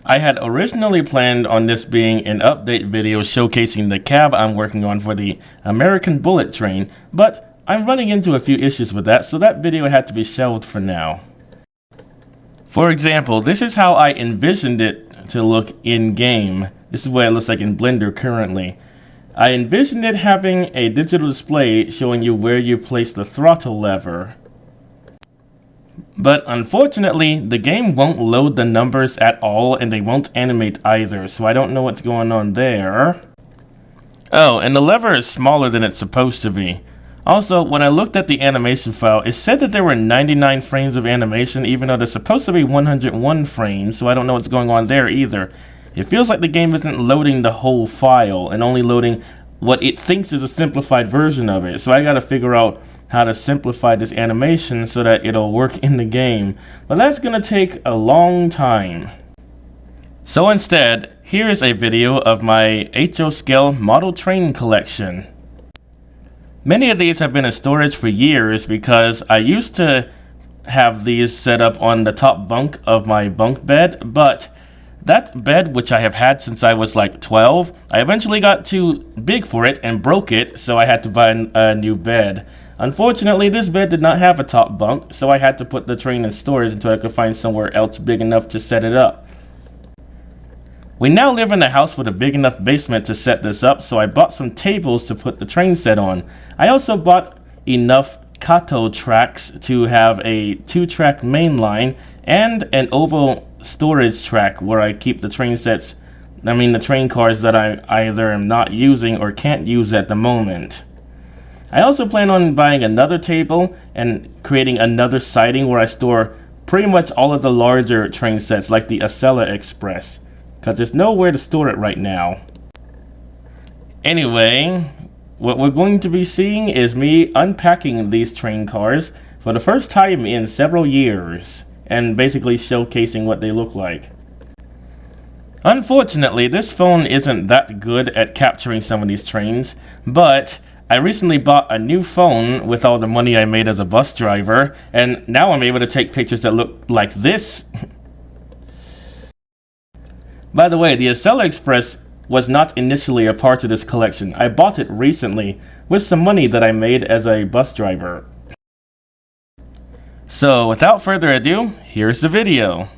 I had originally planned on this being an update video showcasing the cab I'm working on for the American Bullet Train, but I'm running into a few issues with that, so that video had to be shelved for now. For example, this is how I envisioned it to look in-game. This is what it looks like in Blender currently. I envisioned it having a digital display showing you where you place the throttle lever. But unfortunately, the game won't load the numbers at all, and they won't animate either, so I don't know what's going on there. Oh, and the lever is smaller than it's supposed to be. Also, when I looked at the animation file, it said that there were 99 frames of animation, even though there's supposed to be 101 frames, so I don't know what's going on there either. It feels like the game isn't loading the whole file, and only loading what it thinks is a simplified version of it, so I gotta figure out how to simplify this animation so that it'll work in the game, but that's gonna take a long time. So instead, here is a video of my HO scale model train collection. Many of these have been in storage for years because I used to have these set up on the top bunk of my bunk bed, but that bed, which I have had since I was like 12, I eventually got too big for it and broke it, so I had to buy a new bed. Unfortunately, this bed did not have a top bunk, so I had to put the train in storage until I could find somewhere else big enough to set it up. We now live in a house with a big enough basement to set this up, so I bought some tables to put the train set on. I also bought enough KATO tracks to have a 2-track main line and an oval storage track where I keep the train cars that I either am not using or can't use at the moment. I also plan on buying another table and creating another siding where I store pretty much all of the larger train sets like the Acela Express, because there's nowhere to store it right now. Anyway, what we're going to be seeing is me unpacking these train cars for the first time in several years and basically showcasing what they look like. Unfortunately, this phone isn't that good at capturing some of these trains, but I recently bought a new phone with all the money I made as a bus driver, and now I'm able to take pictures that look like this. By the way, the Acela Express was not initially a part of this collection. I bought it recently with some money that I made as a bus driver. So without further ado, here's the video.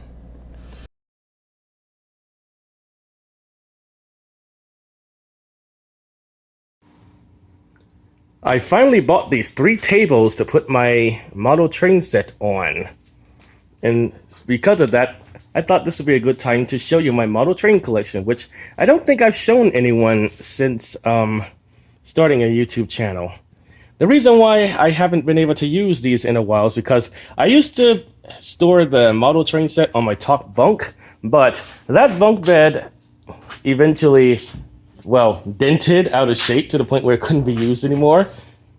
I finally bought these 3 tables to put my model train set on. And because of that, I thought this would be a good time to show you my model train collection, which I don't think I've shown anyone since starting a YouTube channel. The reason why I haven't been able to use these in a while is because I used to store the model train set on my top bunk, but that bunk bed eventually, well, dented out of shape to the point where it couldn't be used anymore,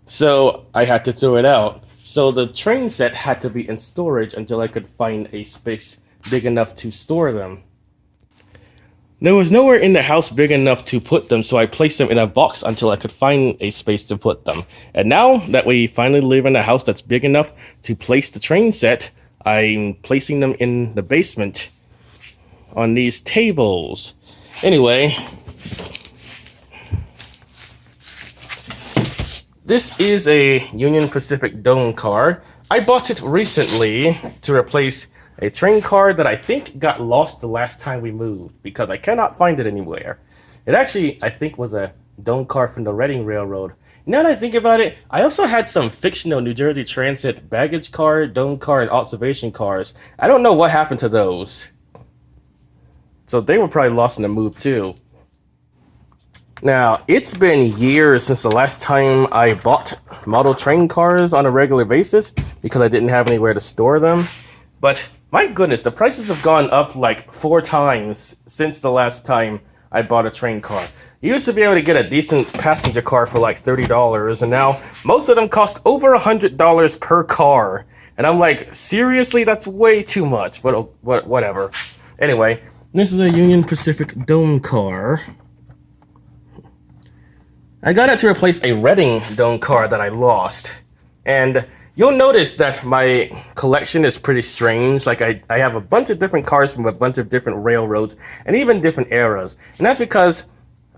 so I had to throw it out. So the train set had to be in storage until I could find a space big enough to store them. There was nowhere in the house big enough to put them, so I placed them in a box until I could find a space to put them. And now that we finally live in a house that's big enough to place the train set, I'm placing them in the basement on these tables. Anyway, this is a Union Pacific Dome car. I bought it recently to replace a train car that I think got lost the last time we moved because I cannot find it anywhere. It actually, I think, was a dome car from the Reading Railroad. Now that I think about it, I also had some fictional New Jersey Transit baggage car, dome car, and observation cars. I don't know what happened to those. So they were probably lost in the move too. Now, it's been years since the last time I bought model train cars on a regular basis because I didn't have anywhere to store them. But my goodness, the prices have gone up like 4 times since the last time I bought a train car. You used to be able to get a decent passenger car for like $30, and now most of them cost over $100 per car. And I'm like, seriously? That's way too much, but whatever. Anyway, this is a Union Pacific Dome car. I got it to replace a Reading Dome car that I lost. And You'll notice that my collection is pretty strange. Like I have a bunch of different cars from a bunch of different railroads and even different eras. And that's because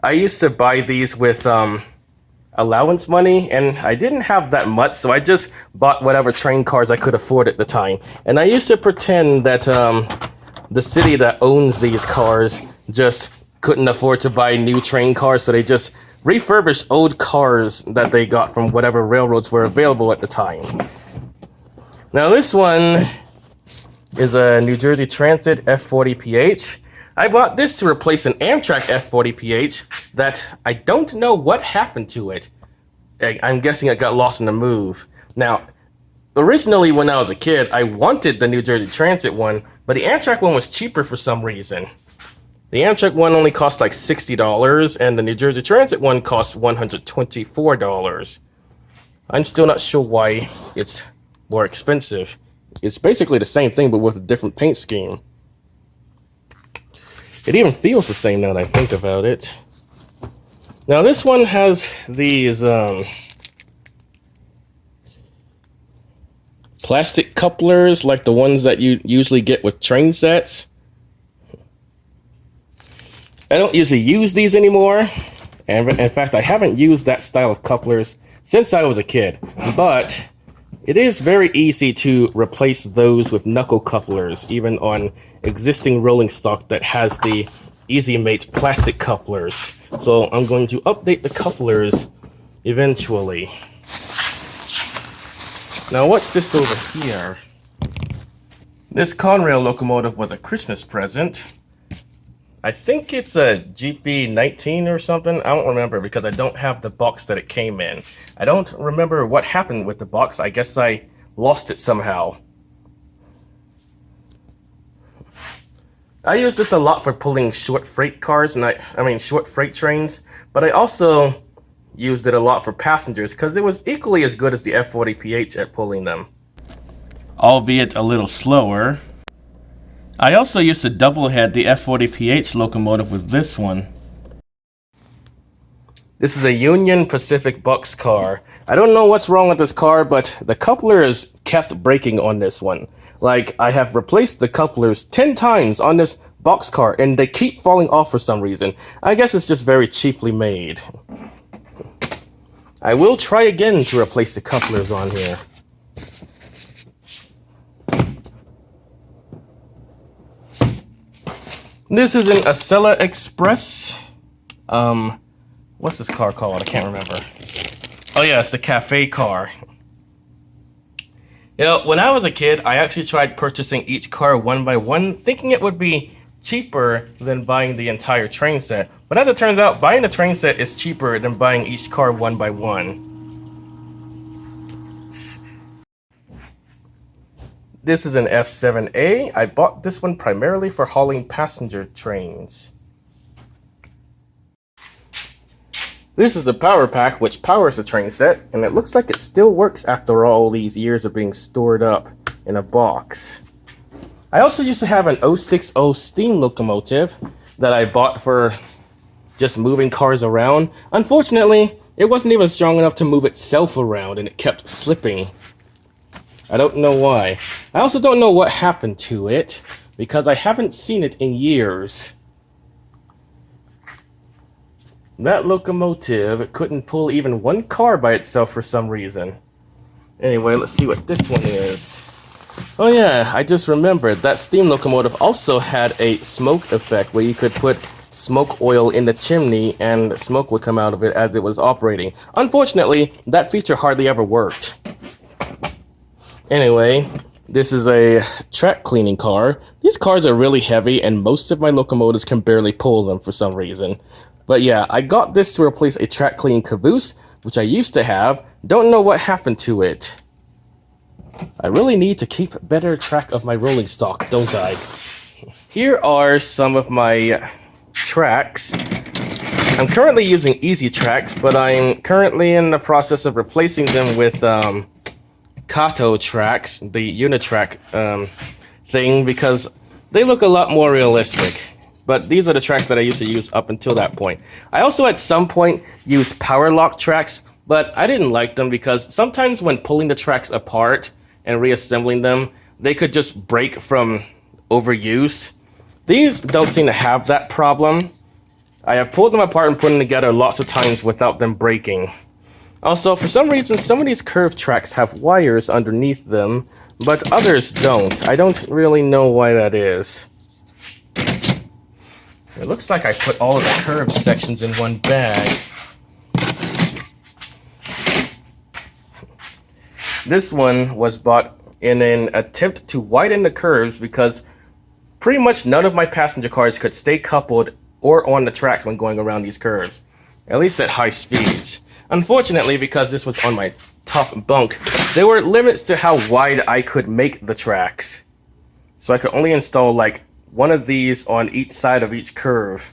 I used to buy these with allowance money, and I didn't have that much, so I just bought whatever train cars I could afford at the time. And I used to pretend that the city that owns these cars just couldn't afford to buy new train cars, so they just refurbished old cars that they got from whatever railroads were available at the time. Now this one is a New Jersey Transit F40PH. I bought this to replace an Amtrak F40PH that I don't know what happened to it. I'm guessing it got lost in the move. Now, originally when I was a kid, I wanted the New Jersey Transit one, but the Amtrak one was cheaper for some reason. The Amtrak one only cost like $60, and the New Jersey Transit one cost $124. I'm still not sure why it's more expensive. It's basically the same thing, but with a different paint scheme. It even feels the same now that I think about it. Now this one has these plastic couplers like the ones that you usually get with train sets. I don't usually use these anymore, and in fact I haven't used that style of couplers since I was a kid, but it is very easy to replace those with knuckle couplers, even on existing rolling stock that has the Easy Mate plastic couplers. So I'm going to update the couplers eventually. Now what's this over here? This Conrail locomotive was a Christmas present. I think it's a GP19 or something. I don't remember because I don't have the box that it came in. I don't remember what happened with the box. I guess I lost it somehow. I use this a lot for pulling short freight cars, and I mean short freight trains, but I also used it a lot for passengers because it was equally as good as the F40PH at pulling them. Albeit a little slower. I also used to double head the F40PH locomotive with this one. This is a Union Pacific boxcar. I don't know what's wrong with this car, but the couplers kept breaking on this one. Like, I have replaced the couplers 10 times on this boxcar, and they keep falling off for some reason. I guess it's just very cheaply made. I will try again to replace the couplers on here. This is an Acela Express. What's this car called? I can't remember. Oh yeah, it's the cafe car. You know, when I was a kid, I actually tried purchasing each car one by one, thinking it would be cheaper than buying the entire train set. But as it turns out, buying the train set is cheaper than buying each car one by one. This is an F7A. I bought this one primarily for hauling passenger trains. This is the power pack which powers the train set, and it looks like it still works after all these years of being stored up in a box. I also used to have an 060 steam locomotive that I bought for just moving cars around. Unfortunately, it wasn't even strong enough to move itself around, and it kept slipping. I don't know why. I also don't know what happened to it, because I haven't seen it in years. That locomotive couldn't pull even one car by itself for some reason. Anyway, let's see what this one is. Oh yeah, I just remembered that steam locomotive also had a smoke effect where you could put smoke oil in the chimney and smoke would come out of it as it was operating. Unfortunately, that feature hardly ever worked. Anyway, this is a track cleaning car. These cars are really heavy and most of my locomotives can barely pull them for some reason. But yeah, I got this to replace a track cleaning caboose, which I used to have. Don't know what happened to it. I really need to keep better track of my rolling stock, don't I? Here are some of my tracks. I'm currently using Easy Tracks, but I'm currently in the process of replacing them with KATO tracks, the Unitrack thing, because they look a lot more realistic. But these are the tracks that I used to use up until that point. I also at some point used power lock tracks, but I didn't like them because sometimes when pulling the tracks apart and reassembling them, they could just break from overuse. These don't seem to have that problem. I have pulled them apart and put them together lots of times without them breaking. Also, for some reason, some of these curved tracks have wires underneath them, but others don't. I don't really know why that is. It looks like I put all of the curved sections in one bag. This one was bought in an attempt to widen the curves because pretty much none of my passenger cars could stay coupled or on the tracks when going around these curves, at least at high speeds. Unfortunately, because this was on my top bunk, there were limits to how wide I could make the tracks. So I could only install like one of these on each side of each curve,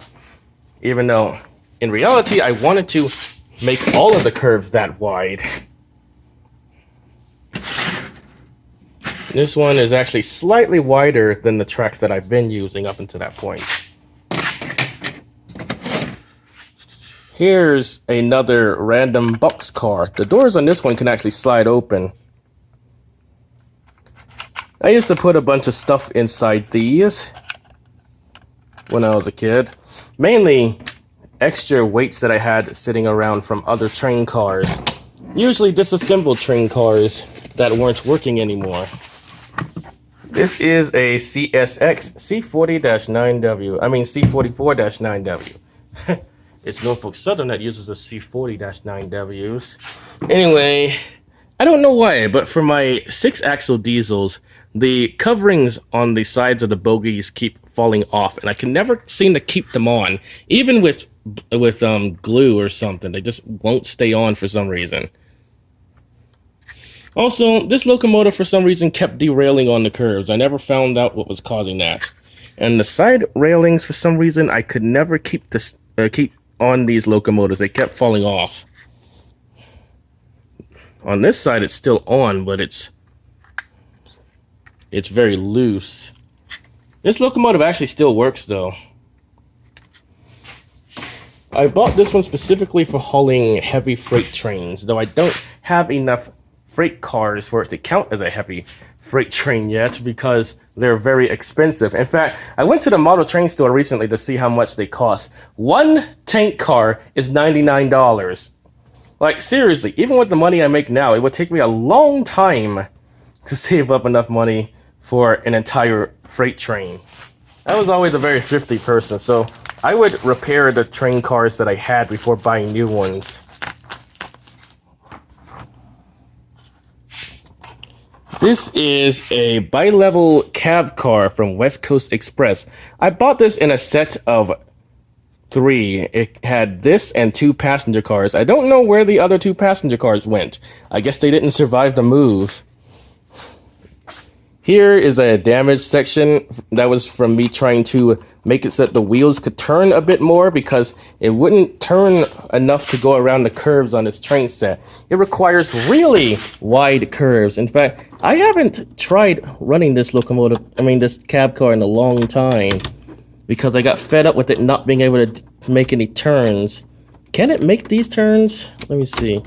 even though in reality I wanted to make all of the curves that wide. This one is actually slightly wider than the tracks that I've been using up until that point. Here's another random box car. The doors on this one can actually slide open. I used to put a bunch of stuff inside these when I was a kid. Mainly extra weights that I had sitting around from other train cars. Usually disassembled train cars that weren't working anymore. This is a CSX C40-9W. I mean C44-9W. It's Norfolk Southern that uses the C40-9Ws. Anyway, I don't know why, but for my 6-axle diesels, the coverings on the sides of the bogies keep falling off, and I can never seem to keep them on. Even with glue or something, they just won't stay on for some reason. Also, this locomotive for some reason kept derailing on the curves. I never found out what was causing that. And the side railings, for some reason, I could never keep on these locomotives. They kept falling off. On this side, it's still on, but it's very loose. This locomotive actually still works, though. I bought this one specifically for hauling heavy freight trains, though I don't have enough freight cars for it to count as a heavy freight train yet because they're very expensive. In fact, I went to the model train store recently to see how much they cost. One tank car is $99. Like, seriously, even with the money I make now, it would take me a long time to save up enough money for an entire freight train. I was always a very thrifty person, so I would repair the train cars that I had before buying new ones. This is a bi-level cab car from West Coast Express. I bought this in a set of 3. It had this and 2 passenger cars. I don't know where the other 2 passenger cars went. I guess they didn't survive the move. Here is a damaged section that was from me trying to make it so that the wheels could turn a bit more because it wouldn't turn enough to go around the curves on this train set. It requires really wide curves. In fact, I haven't tried running this this cab car in a long time because I got fed up with it not being able to make any turns. Can it make these turns? Let me see.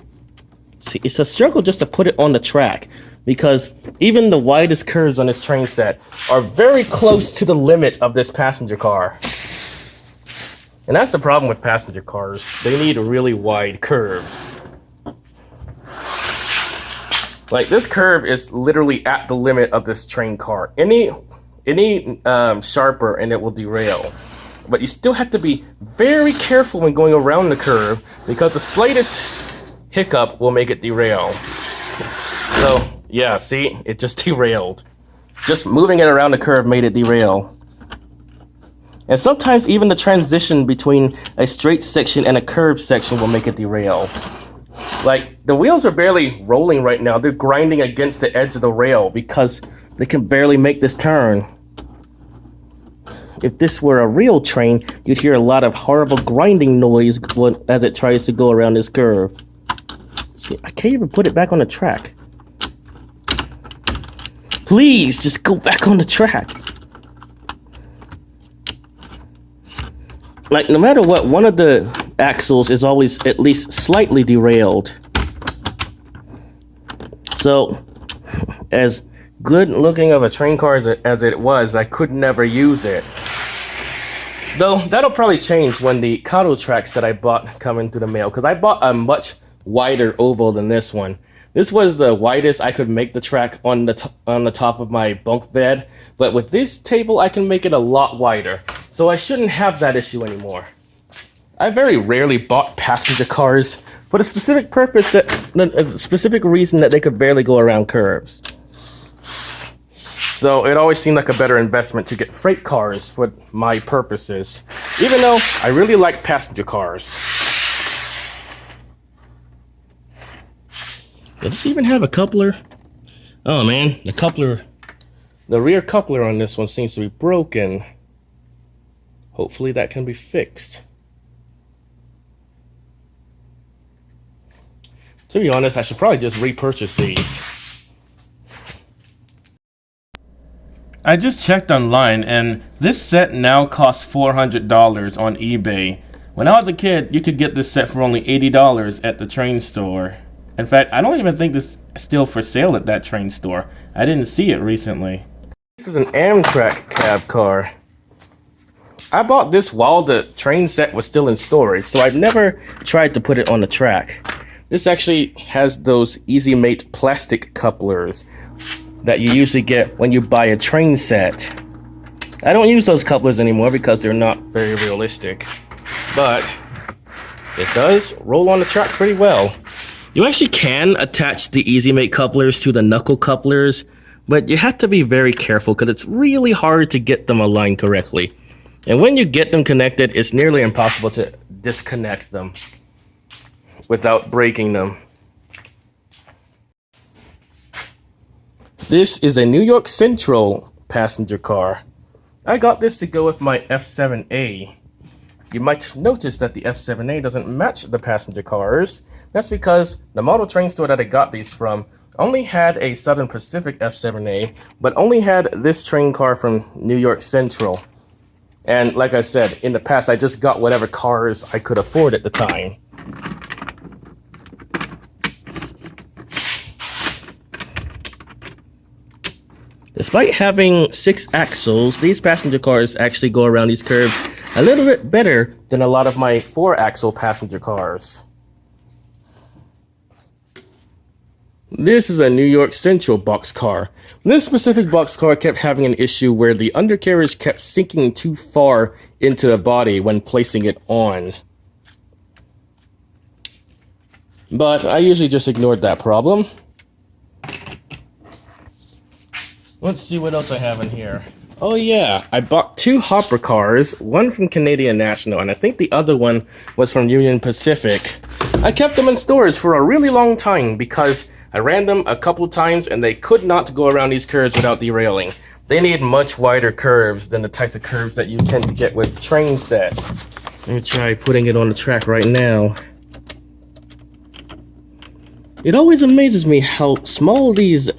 See, it's a struggle just to put it on the track, because even the widest curves on this train set are very close to the limit of this passenger car. And that's the problem with passenger cars. They need really wide curves. Like, this curve is literally at the limit of this train car. Any sharper and it will derail. But you still have to be very careful when going around the curve because the slightest hiccup will make it derail. So, yeah, see? It just derailed. Just moving it around the curve made it derail. And sometimes even the transition between a straight section and a curved section will make it derail. Like, the wheels are barely rolling right now. They're grinding against the edge of the rail because they can barely make this turn. If this were a real train, you'd hear a lot of horrible grinding noise as it tries to go around this curve. See, I can't even put it back on the track. Please, just go back on the track. Like, no matter what, one of the axles is always at least slightly derailed. So, as good looking of a train car as it was, I could never use it. Though, that'll probably change when the KATO tracks that I bought come into the mail, because I bought a much wider oval than this one. This was the widest I could make the track on the top of my bunk bed, but with this table I can make it a lot wider, so I shouldn't have that issue anymore. I very rarely bought passenger cars for the specific purpose the specific reason that they could barely go around curves. So it always seemed like a better investment to get freight cars for my purposes, even though I really like passenger cars. Does this even have a coupler? Oh man, the rear coupler on this one seems to be broken. Hopefully that can be fixed. To be honest, I should probably just repurchase these. I just checked online and this set now costs $400 on eBay. When I was a kid, you could get this set for only $80 at the train store. In fact, I don't even think this is still for sale at that train store. I didn't see it recently. This is an Amtrak cab car. I bought this while the train set was still in storage, so I've never tried to put it on the track. This actually has those Easy Mate plastic couplers that you usually get when you buy a train set. I don't use those couplers anymore because they're not very realistic, but it does roll on the track pretty well. You actually can attach the Easy Mate couplers to the knuckle couplers, but you have to be very careful because it's really hard to get them aligned correctly. And when you get them connected, it's nearly impossible to disconnect them without breaking them. This is a New York Central passenger car. I got this to go with my F7A. You might notice that the F7A doesn't match the passenger cars. That's because the model train store that I got these from only had a Southern Pacific F7A, but only had this train car from New York Central. And like I said, in the past, I just got whatever cars I could afford at the time. Despite having 6 axles, these passenger cars actually go around these curves a little bit better than a lot of my 4-axle passenger cars. This is a New York Central boxcar. This specific boxcar kept having an issue where the undercarriage kept sinking too far into the body when placing it on. But I usually just ignored that problem. Let's see what else I have in here. Oh yeah, I bought 2 hopper cars, one from Canadian National, and I think the other one was from Union Pacific. I kept them in storage for a really long time because I ran them a couple times and they could not go around these curves without derailing. They need much wider curves than the types of curves that you tend to get with train sets. Let me try putting it on the track right now. It always amazes me how small these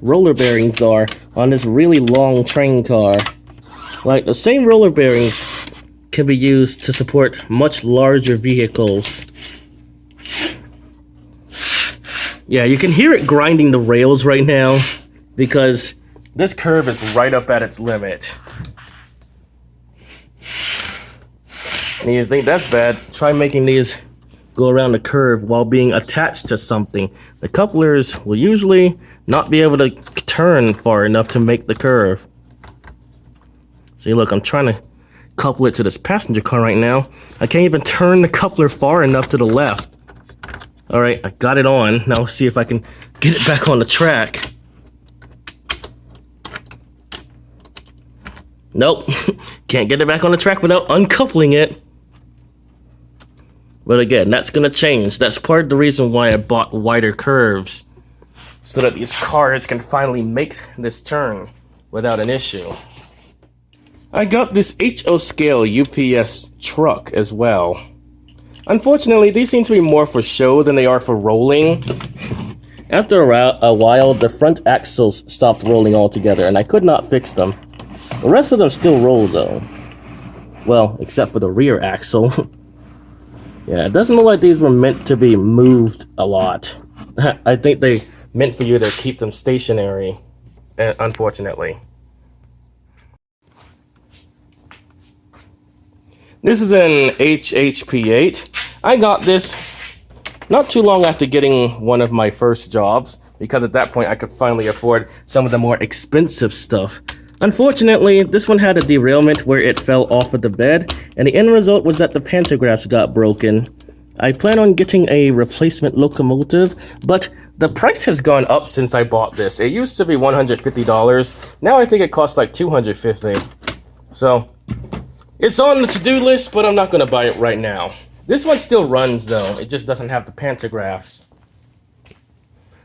roller bearings are on this really long train car. Like, the same roller bearings can be used to support much larger vehicles. Yeah, you can hear it grinding the rails right now because this curve is right up at its limit. And you think that's bad? Try making these go around the curve while being attached to something. The couplers will usually not be able to turn far enough to make the curve. See, look, I'm trying to couple it to this passenger car right now. I can't even turn the coupler far enough to the left. Alright, I got it on. Now see if I can get it back on the track. Nope, can't get it back on the track without uncoupling it. But again, that's gonna change. That's part of the reason why I bought wider curves, so that these cars can finally make this turn without an issue. I got this HO scale UPS truck as well. Unfortunately, these seem to be more for show than they are for rolling. After a while, the front axles stopped rolling altogether, and I could not fix them. The rest of them still roll though. Well, except for the rear axle. Yeah, it doesn't look like these were meant to be moved a lot. I think they meant for you to keep them stationary, unfortunately. This is an HHP-8. I got this not too long after getting one of my first jobs, because at that point I could finally afford some of the more expensive stuff. Unfortunately, this one had a derailment where it fell off of the bed, and the end result was that the pantographs got broken. I plan on getting a replacement locomotive, but the price has gone up since I bought this. It used to be $150. Now I think it costs like $250. So it's on the to-do list, but I'm not going to buy it right now. This one still runs though. It just doesn't have the pantographs.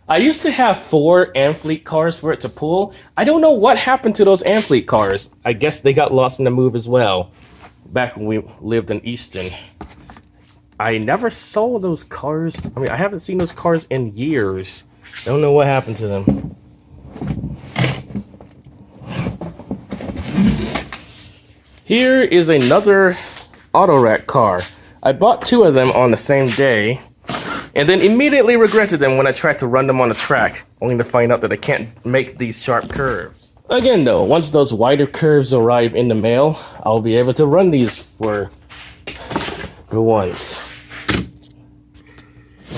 I used to have 4 Amfleet cars for it to pull. I don't know what happened to those Amfleet cars. I guess they got lost in the move as well, back when we lived in Easton. I never saw those cars. I mean, I haven't seen those cars in years. Don't know what happened to them. Here is another autorack car. I bought 2 of them on the same day, and then immediately regretted them when I tried to run them on the track, only to find out that I can't make these sharp curves. Again though, once those wider curves arrive in the mail, I'll be able to run these for once.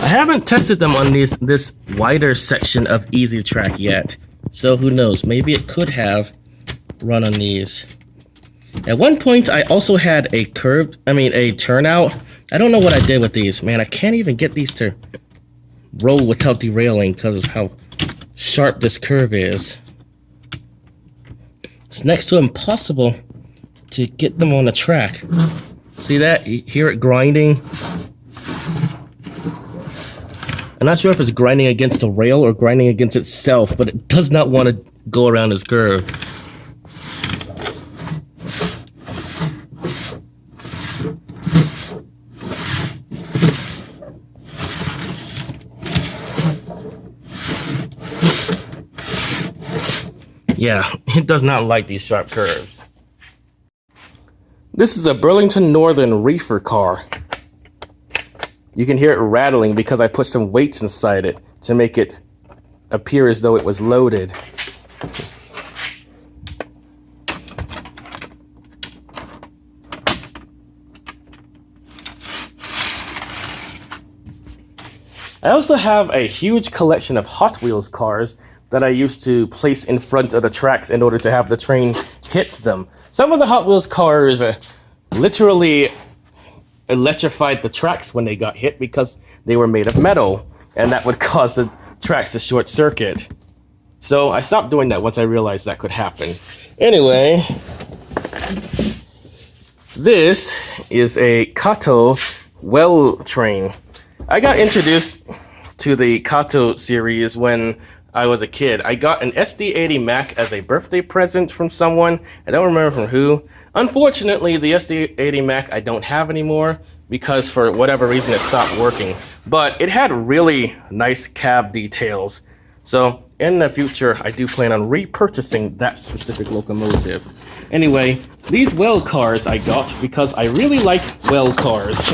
I haven't tested them on this wider section of Easy Track yet, so who knows, maybe it could have run on these. At one point I also had a turnout. I don't know what I did with these. Man, I can't even get these to roll without derailing because of how sharp this curve is. It's next to impossible to get them on the track. See that? You hear it grinding? I'm not sure if it's grinding against the rail or grinding against itself, but it does not want to go around this curve. Yeah, it does not like these sharp curves. This is a Burlington Northern reefer car. You can hear it rattling because I put some weights inside it to make it appear as though it was loaded. I also have a huge collection of Hot Wheels cars that I used to place in front of the tracks in order to have the train hit them. Some of the Hot Wheels cars literally electrified the tracks when they got hit because they were made of metal, and that would cause the tracks to short circuit. So I stopped doing that once I realized that could happen. Anyway, this is a KATO well train. I got introduced to the KATO series when I was a kid. I got an SD80 Mac as a birthday present from someone. I don't remember from who. Unfortunately, the SD80 Mac I don't have anymore because for whatever reason it stopped working. But it had really nice cab details. So in the future, I do plan on repurchasing that specific locomotive. Anyway, these well cars I got because I really like well cars.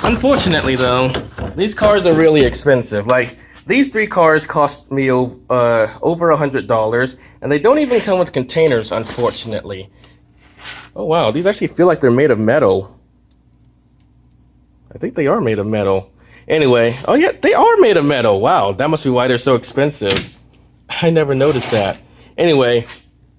Unfortunately though, these cars are really expensive. Like, these 3 cars cost me over $100, and they don't even come with containers, unfortunately. Oh wow, these actually feel like they're made of metal. I think they are made of metal. Anyway, oh yeah, they are made of metal. Wow, that must be why they're so expensive. I never noticed that. Anyway,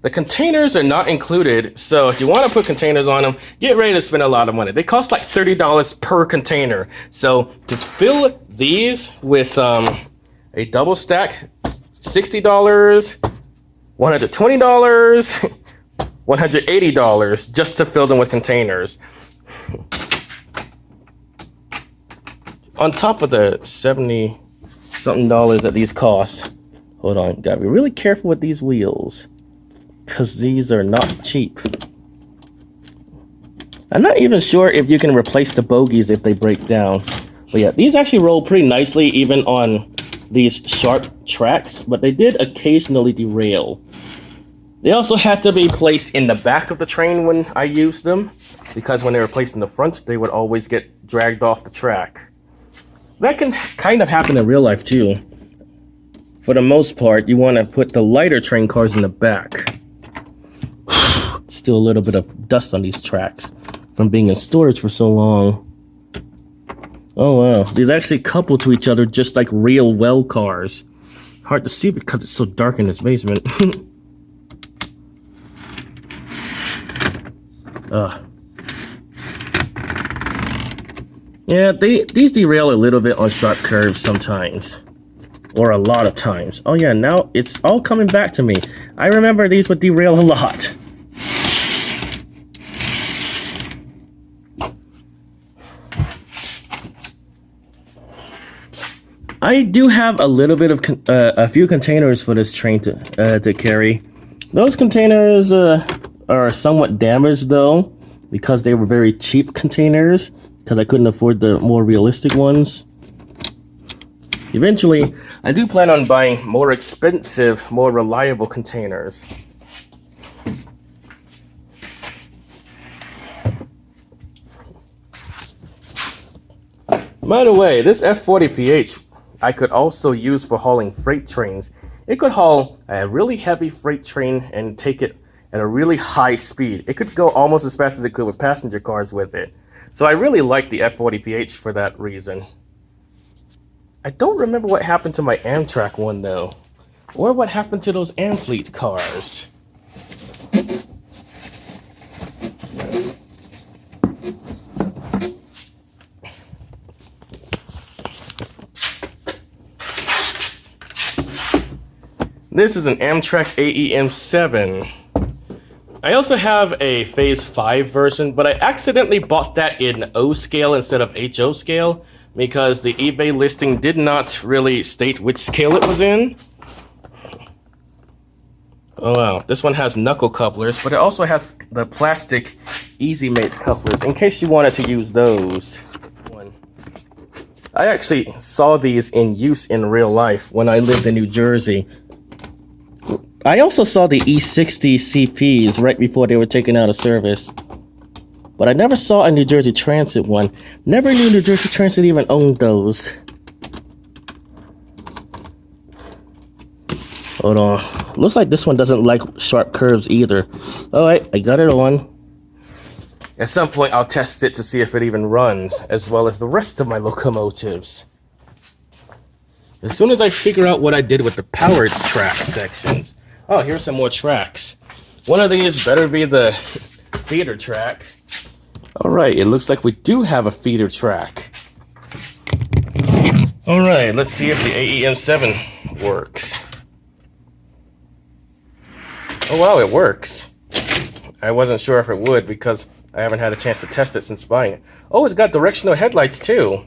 the containers are not included, so if you want to put containers on them, get ready to spend a lot of money. They cost like $30 per container. So to fill these with a double stack, $60, $120, $180 just to fill them with containers. On top of the $70-something that these cost. Hold on, gotta be really careful with these wheels, because these are not cheap. I'm not even sure if you can replace the bogies if they break down. But yeah, these actually roll pretty nicely even on these sharp tracks, but they did occasionally derail. They also had to be placed in the back of the train when I used them, because when they were placed in the front, they would always get dragged off the track. That can kind of happen in real life too. for the most part, you want to put the lighter train cars in the back. Still a little bit of dust on these tracks from being in storage for so long. Oh wow, these actually couple to each other just like real well cars. Hard to see because it's so dark in this basement. Yeah, these derail a little bit on sharp curves sometimes. Or a lot of times. Oh yeah, now it's all coming back to me. I remember these would derail a lot. I do have a little bit of a few containers for this train to carry. Those containers are somewhat damaged though, because they were very cheap containers, because I couldn't afford the more realistic ones. Eventually, I do plan on buying more expensive, more reliable containers. By the way, this F40PH I could also use for hauling freight trains. It could haul a really heavy freight train and take it at a really high speed. It could go almost as fast as it could with passenger cars with it. So I really like the F40PH for that reason. I don't remember what happened to my Amtrak one though, or what happened to those Amfleet cars. This is an Amtrak AEM7. I also have a Phase 5 version, but I accidentally bought that in O scale instead of HO scale because the eBay listing did not really state which scale it was in. Oh wow, this one has knuckle couplers, but it also has the plastic Easy Mate couplers in case you wanted to use those. I actually saw these in use in real life when I lived in New Jersey. I also saw the E60 CPs right before they were taken out of service. But I never saw a New Jersey Transit one. Never knew New Jersey Transit even owned those. Hold on. Looks like this one doesn't like sharp curves either. Alright, I got it on. At some point I'll test it to see if it even runs, as well as the rest of my locomotives. As soon as I figure out what I did with the powered track sections. Oh, here's some more tracks. One of these better be the feeder track. Alright, it looks like we do have a feeder track. Alright, let's see if the AEM7 works. Oh wow, it works. I wasn't sure if it would because I haven't had a chance to test it since buying it. Oh, it's got directional headlights too.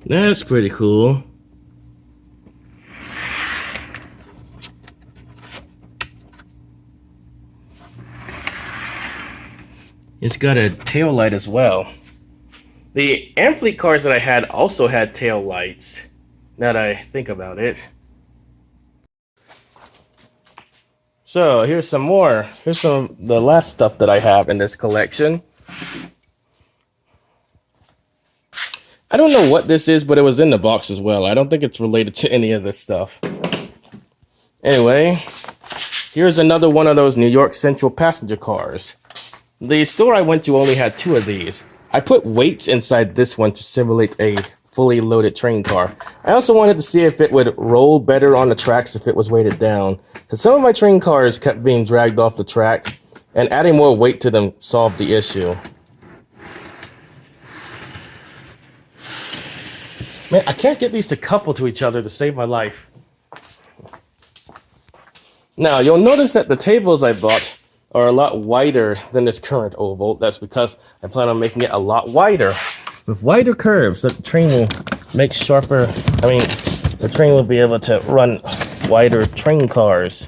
That's pretty cool. It's got a tail light as well. The Amfleet cars that I had also had tail lights, now that I think about it. So here's some more. Here's some of the last stuff that I have in this collection. I don't know what this is, but it was in the box as well. I don't think it's related to any of this stuff. Anyway, here's another one of those New York Central passenger cars. The store I went to only had 2 of these. I put weights inside this one to simulate a fully loaded train car. I also wanted to see if it would roll better on the tracks if it was weighted down, because some of my train cars kept being dragged off the track, and adding more weight to them solved the issue. Man, I can't get these to couple to each other to save my life. Now, you'll notice that the tables I bought are a lot wider than this current oval. That's because I plan on making it a lot wider. With wider curves, the train will make sharper, the train will be able to run wider train cars.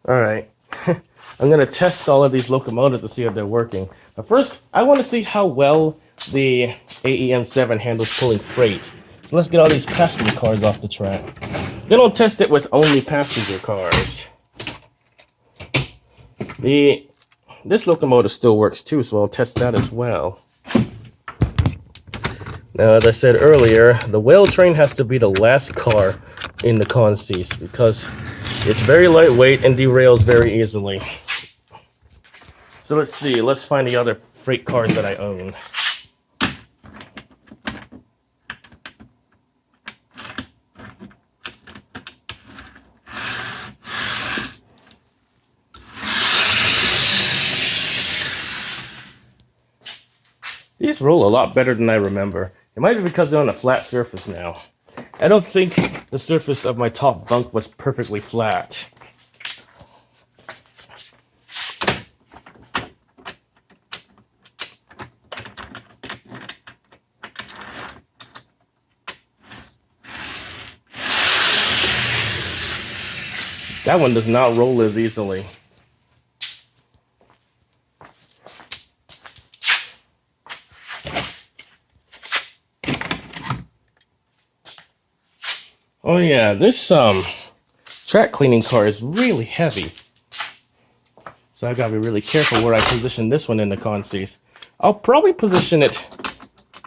Alright, I'm going to test all of these locomotives to see if they're working. But first, I want to see how well the AEM7 handles pulling freight. let's get all these passenger cars off the track. Then I'll test it with only passenger cars. This locomotive still works too, so I'll test that as well. Now, as I said earlier, the whale train has to be the last car in the consist because it's very lightweight and derails very easily. So let's see, let's find the other freight cars that I own. These roll a lot better than I remember. It might be because they're on a flat surface now. I don't think the surface of my top bunk was perfectly flat. That one does not roll as easily. Oh yeah, this track cleaning car is really heavy. So I gotta be really careful where I position this one in the consist. I'll probably position it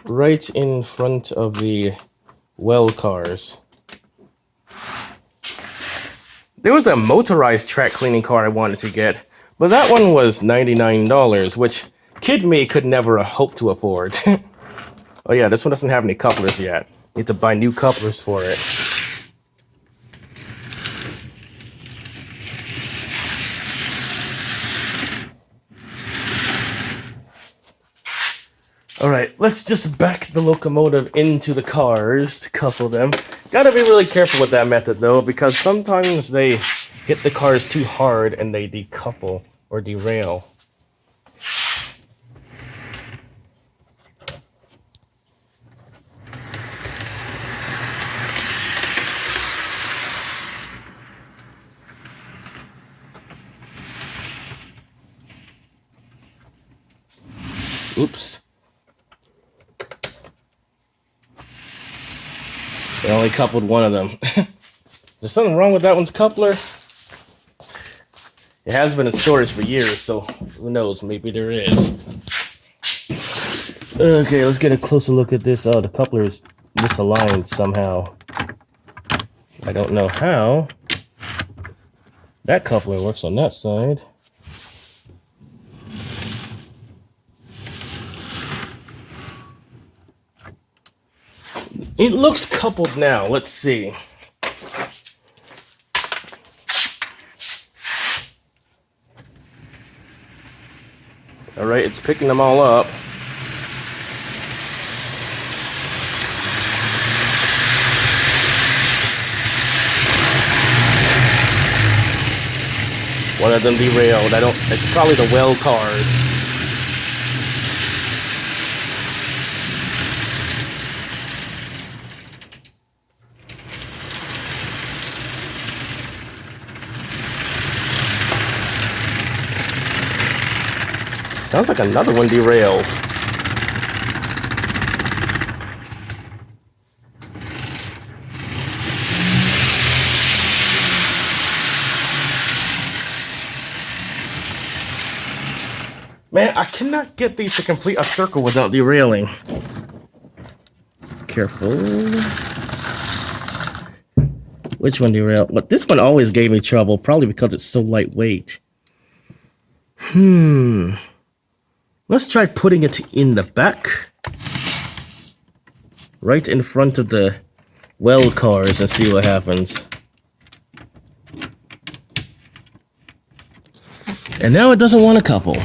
right in front of the well cars. There was a motorized track cleaning car I wanted to get, but that one was $99, which kid me could never hope to afford. Oh yeah, this one doesn't have any couplers yet. Need to buy new couplers for it. Alright, let's just back the locomotive into the cars to couple them. Gotta be really careful with that method though, because sometimes they hit the cars too hard and they decouple or derail. Oops. I only coupled one of them. There's something wrong with that one's coupler. It has been in storage for years, so who knows, maybe there is. Okay, let's get a closer look at this. Oh, the coupler is misaligned somehow. I don't know how. That coupler works on that side. It looks coupled now. Let's see. All right, it's picking them all up. One of them derailed. It's probably the well cars. Sounds like another one derailed. Man, I cannot get these to complete a circle without derailing. Careful. Which one derailed? But this one always gave me trouble, probably because it's so lightweight. Let's try putting it in the back. Right in front of the well cars and see what happens. And now it doesn't want to couple.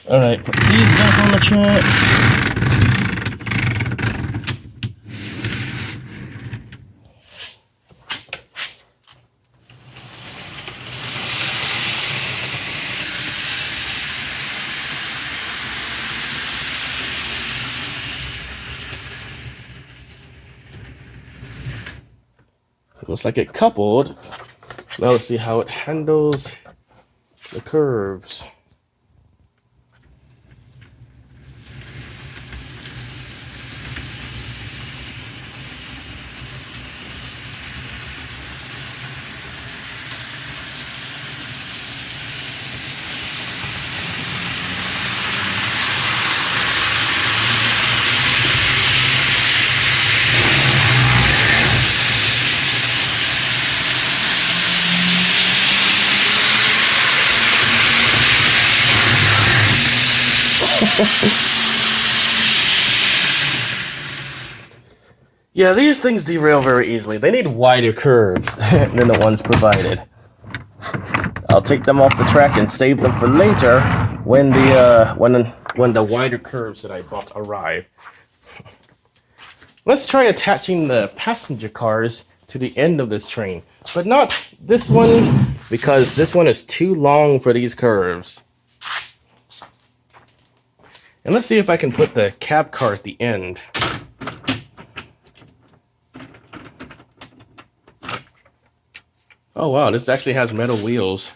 Alright, put these back on the track. Looks like it coupled. Now let's see how it handles the curves. Yeah, these things derail very easily. They need wider curves than the ones provided. I'll take them off the track and save them for later when the wider curves that I bought arrive. Let's try attaching the passenger cars to the end of this train, but not this one, because this one is too long for these curves. And let's see if I can put the cab car at the end. Oh wow, this actually has metal wheels.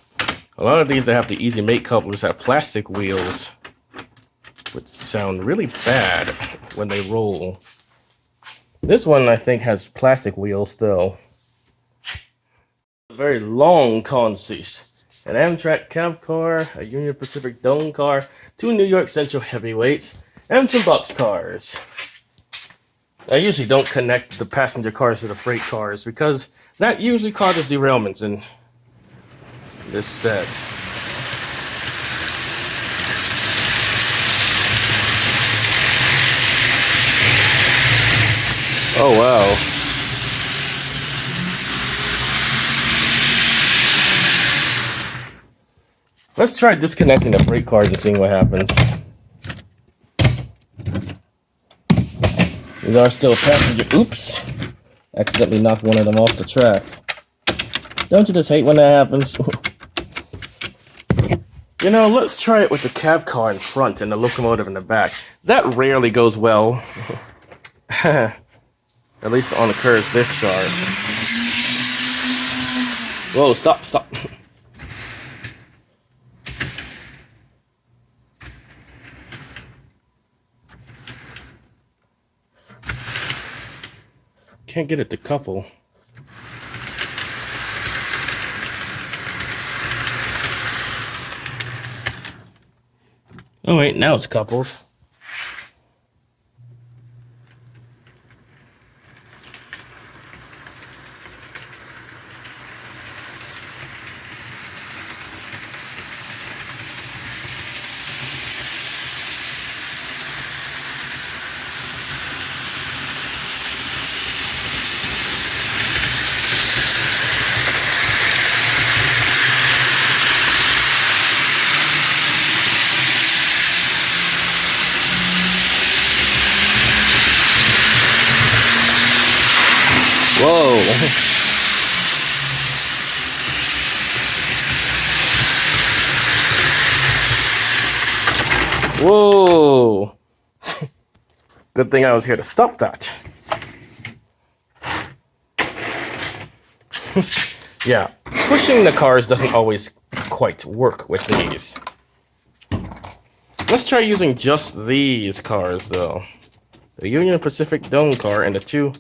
A lot of these that have the easy make couplers have plastic wheels, which sound really bad when they roll. This one I think has plastic wheels still. A very long consist. An Amtrak cab car, a Union Pacific Dome car, 2 New York Central Heavyweights, and some box cars. I usually don't connect the passenger cars to the freight cars because that usually causes derailments in this set. Oh wow. Let's try disconnecting the freight cars and seeing what happens. These are still passenger. Oops. Accidentally knocked one of them off the track. Don't you just hate when that happens? You know, let's try it with the cab car in front and the locomotive in the back. That rarely goes well. At least on the curves this sharp. Whoa, stop, stop. Can't get it to couple. Oh wait, now it's coupled. Whoa. Whoa. Good thing I was here to stop that. Yeah, pushing the cars doesn't always quite work with these. Let's try using just these cars though. The Union Pacific Dome car and the 2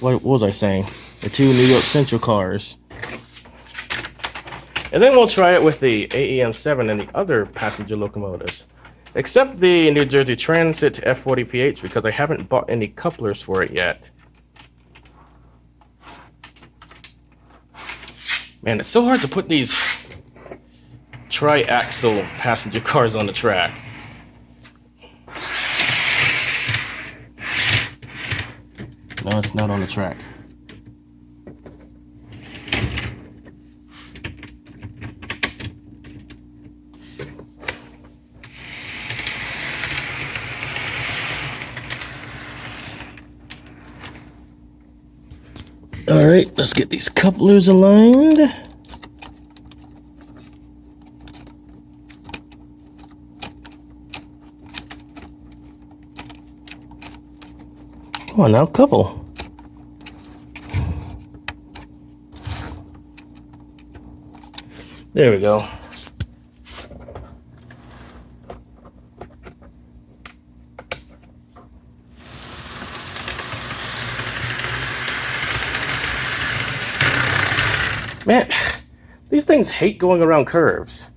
what was I saying? The 2 New York Central cars. And then we'll try it with the AEM7 and the other passenger locomotives. Except the New Jersey Transit F40PH because I haven't bought any couplers for it yet. Man, it's so hard to put these tri-axle passenger cars on the track. No, it's not on the track. All right, let's get these couplers aligned. Come on now, couple. There we go. Man, these things hate going around curves.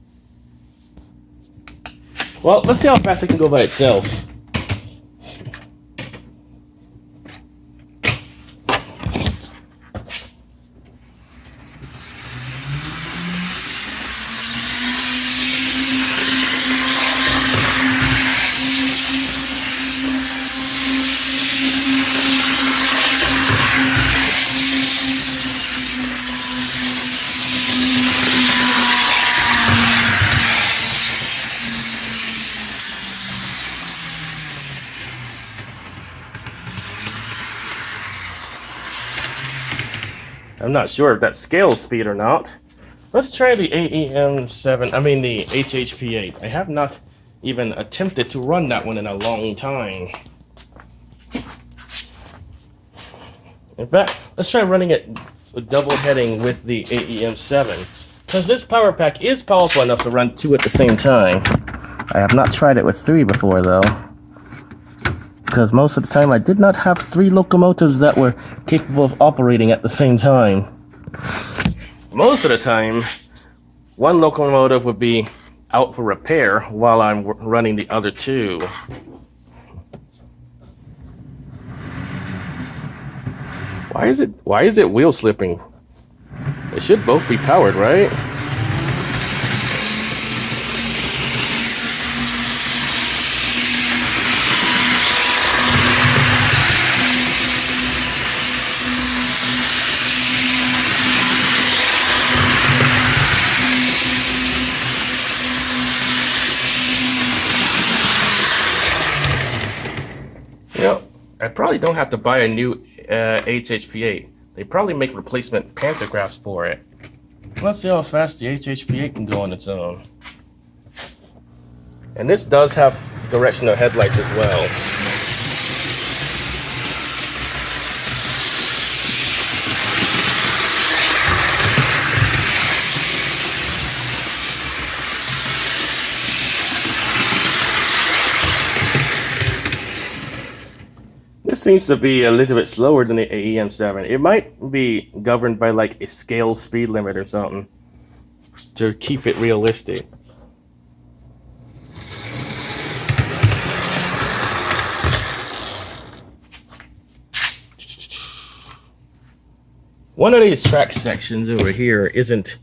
Well, let's see how fast it can go by itself. I'm not sure if that's scale speed or not. Let's try the AEM7, the HHP-8. I have not even attempted to run that one in a long time. In fact, let's try running it double heading with the AEM7. Because this power pack is powerful enough to run 2 at the same time. I have not tried it with 3 before though. Because most of the time I did not have 3 locomotives that were capable of operating at the same time. Most of the time, one locomotive would be out for repair while I'm running the other 2. Why is it wheel slipping? They should both be powered, right? I probably don't have to buy a new HHP-8. They probably make replacement pantographs for it. Let's see how fast the HHP-8 can go on its own. And this does have directional headlights as well. This seems to be a little bit slower than the AEM7. It might be governed by like a scale speed limit or something to keep it realistic. One of these track sections over here isn't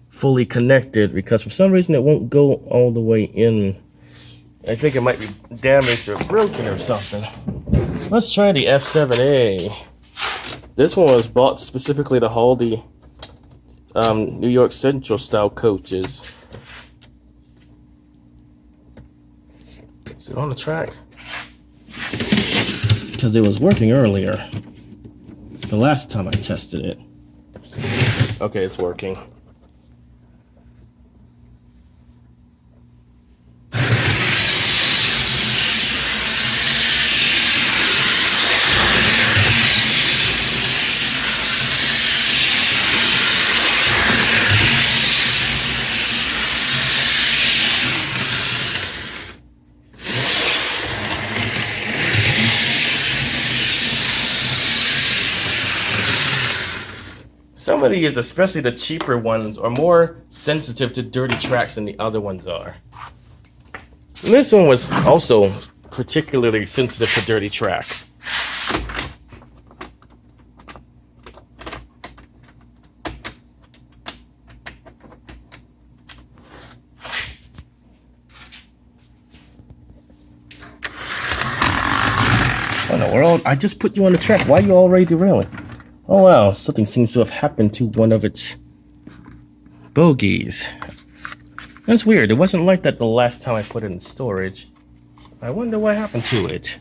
fully connected because for some reason it won't go all the way in. I think it might be damaged or broken or something. Let's try the F7A. This one was bought specifically to haul the New York Central style coaches. Is it on the track? Because it was working earlier. The last time I tested it. Okay, it's working. Some of these, especially the cheaper ones, are more sensitive to dirty tracks than the other ones are. And this one was also particularly sensitive to dirty tracks. What in the world? I just put you on the track. Why are you already derailing? Oh wow, something seems to have happened to one of its bogies. That's weird. It wasn't like that the last time I put it in storage. I wonder what happened to it.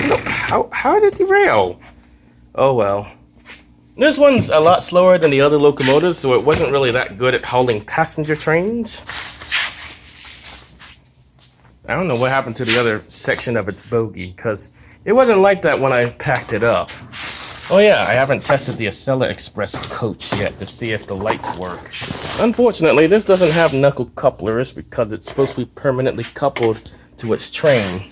No, how did it derail? Oh well. This one's a lot slower than the other locomotives, so it wasn't really that good at hauling passenger trains. I don't know what happened to the other section of its bogie, because it wasn't like that when I packed it up. Oh yeah, I haven't tested the Acela Express coach yet to see if the lights work. Unfortunately, this doesn't have knuckle couplers because it's supposed to be permanently coupled to its train.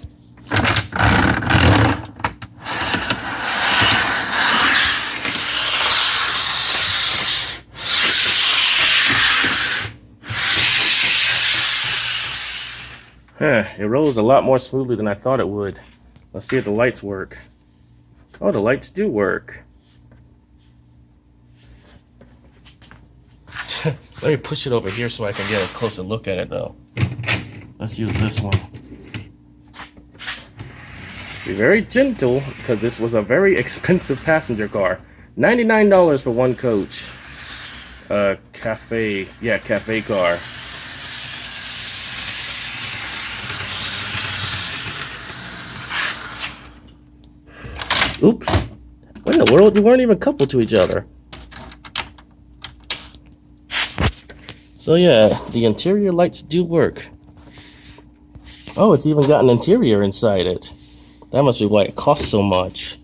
It rolls a lot more smoothly than I thought it would. Let's see if the lights work. Oh, the lights do work. Let me push it over here so I can get a closer look at it though. Let's use this one. Be very gentle because this was a very expensive passenger car. $99 for one coach. Cafe, yeah, cafe car. Oops. What in the world? You weren't even coupled to each other. So yeah, the interior lights do work. Oh, it's even got an interior inside it. That must be why it costs so much.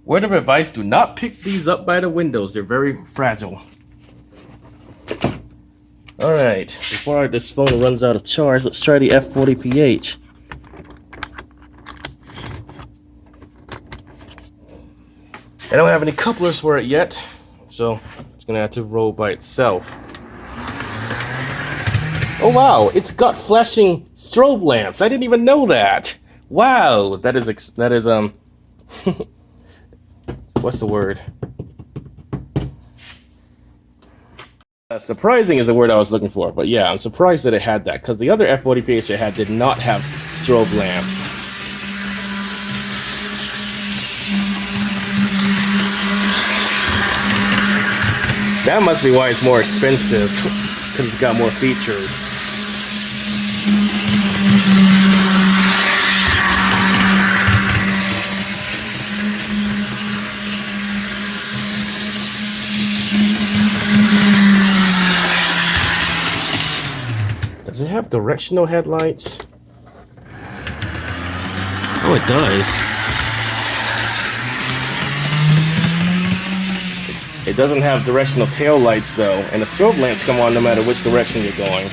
Word of advice, do not pick these up by the windows. They're very fragile. Alright, before this phone runs out of charge, let's try the F40PH. I don't have any couplers for it yet, so it's going to have to roll by itself. Oh wow, it's got flashing strobe lamps. I didn't even know that. Wow, that is what's the word? Surprising is the word I was looking for, but yeah, I'm surprised that it had that, because the other F40PH it had did not have strobe lamps. That must be why it's more expensive, because it's got more features. Does it have directional headlights? Oh, it does. It doesn't have directional tail lights though, and the strobe lamps come on no matter which direction you're going.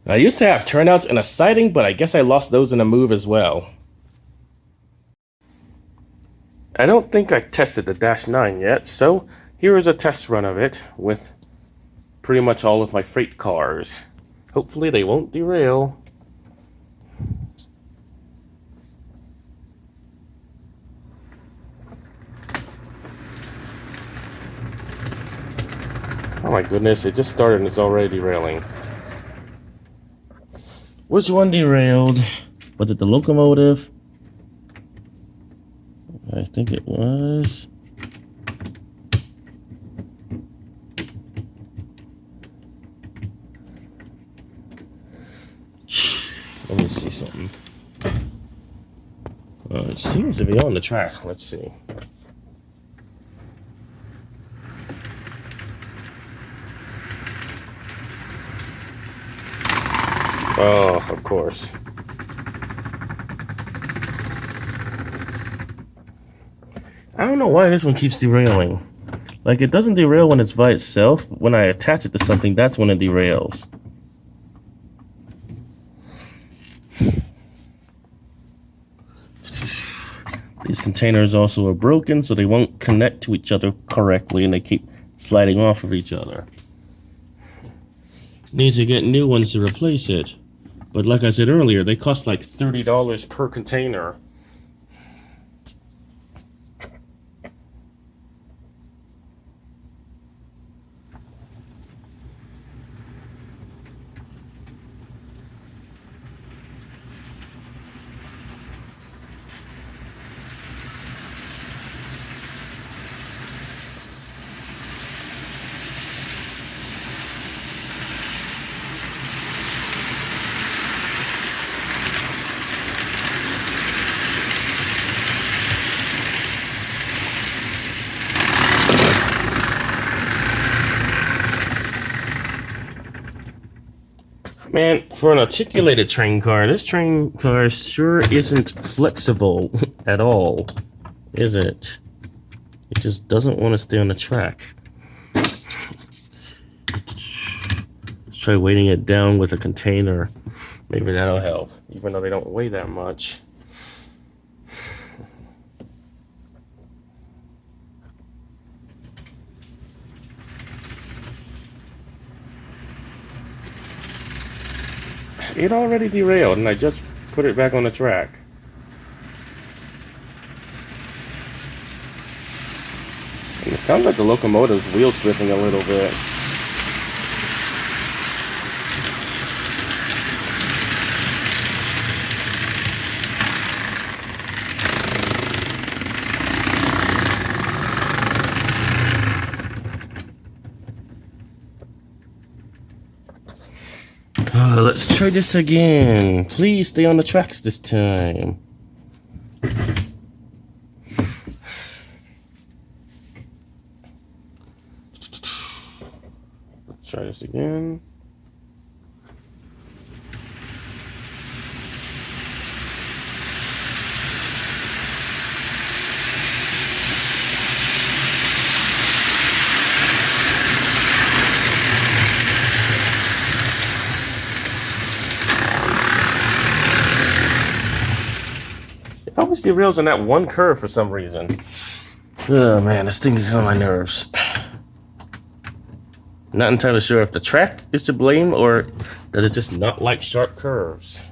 I used to have turnouts and a siding, but I guess I lost those in a move as well. I don't think I tested the Dash 9 yet, so here is a test run of it with pretty much all of my freight cars. Hopefully they won't derail. Oh my goodness, it just started and it's already derailing. Which one derailed? Was it the locomotive? I think it was. Let me see something. It seems to be on the track. Let's see. Oh, of course. I don't know why this one keeps derailing. Like, it doesn't derail when it's by itself. When I attach it to something, that's when it derails. These containers also are broken, so they won't connect to each other correctly, and they keep sliding off of each other. Need to get new ones to replace it. But like I said earlier, they cost like $30 per container. Man, for an articulated train car, this train car sure isn't flexible at all, is it? It just doesn't want to stay on the track. Let's try weighting it down with a container. Maybe that'll help, even though they don't weigh that much. It already derailed, and I just put it back on the track. And it sounds like the locomotive's wheel slipping a little bit. Let's try this again. Please stay on the tracks this time. Let's try this again. Always derails in that one curve for some reason. Oh man, this thing is on my nerves. Not entirely sure if the track is to blame or that it just not like sharp curves.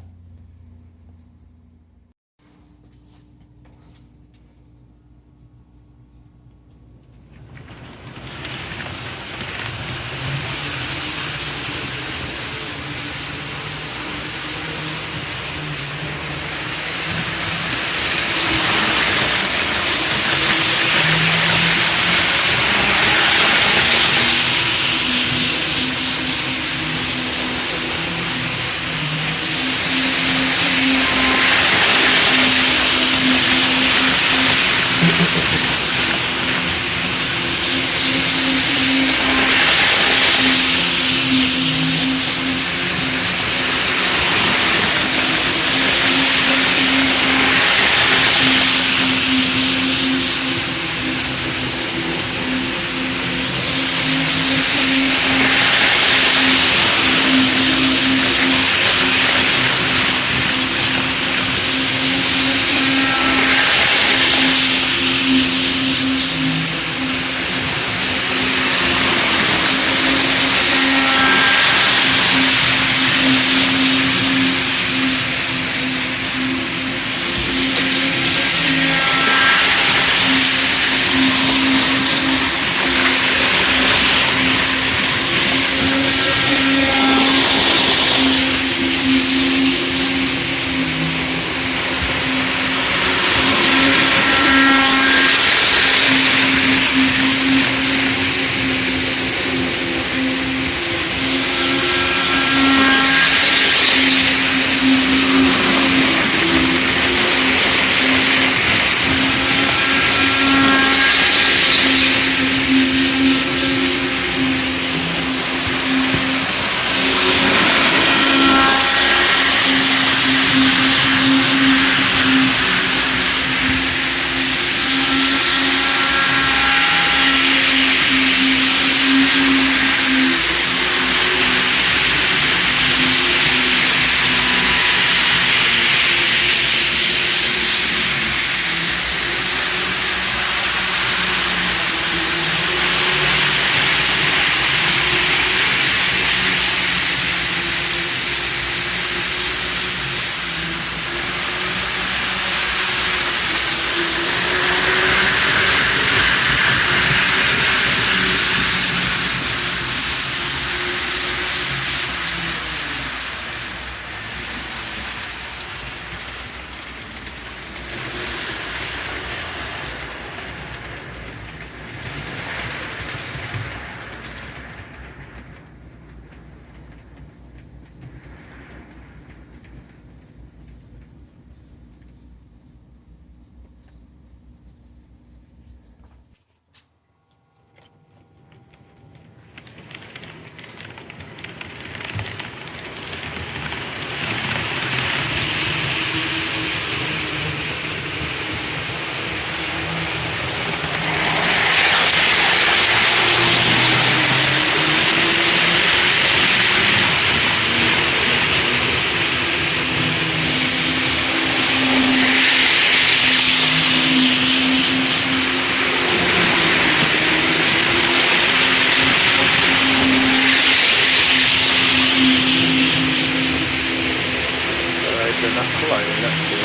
enough cologne, that's good.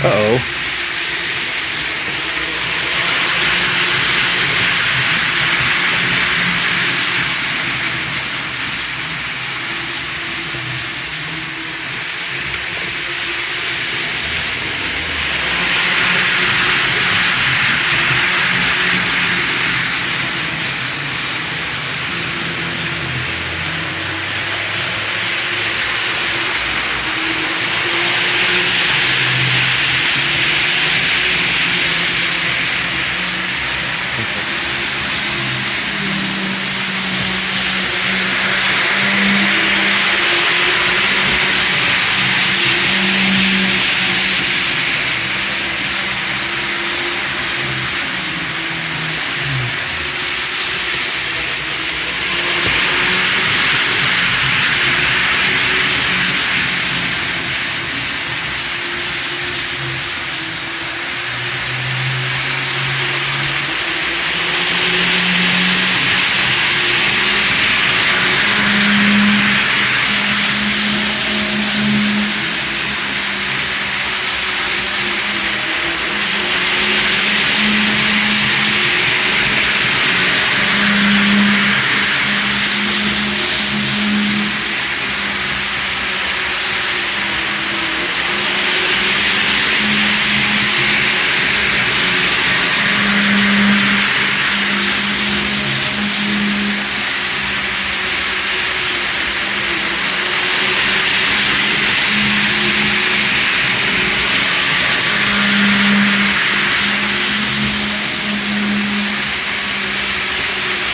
Uh-oh.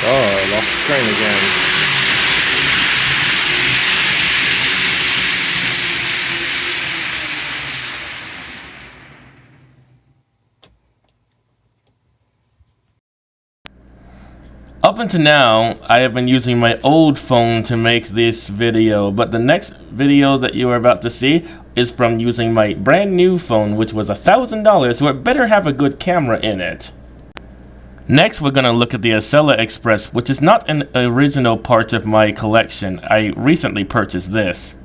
Oh, lost the train again. Up until now, I have been using my old phone to make this video, but the next video that you are about to see is from using my brand new phone, which was $1,000, so it better have a good camera in it. Next, we're going to look at the Acela Express, which is not an original part of my collection. I recently purchased this.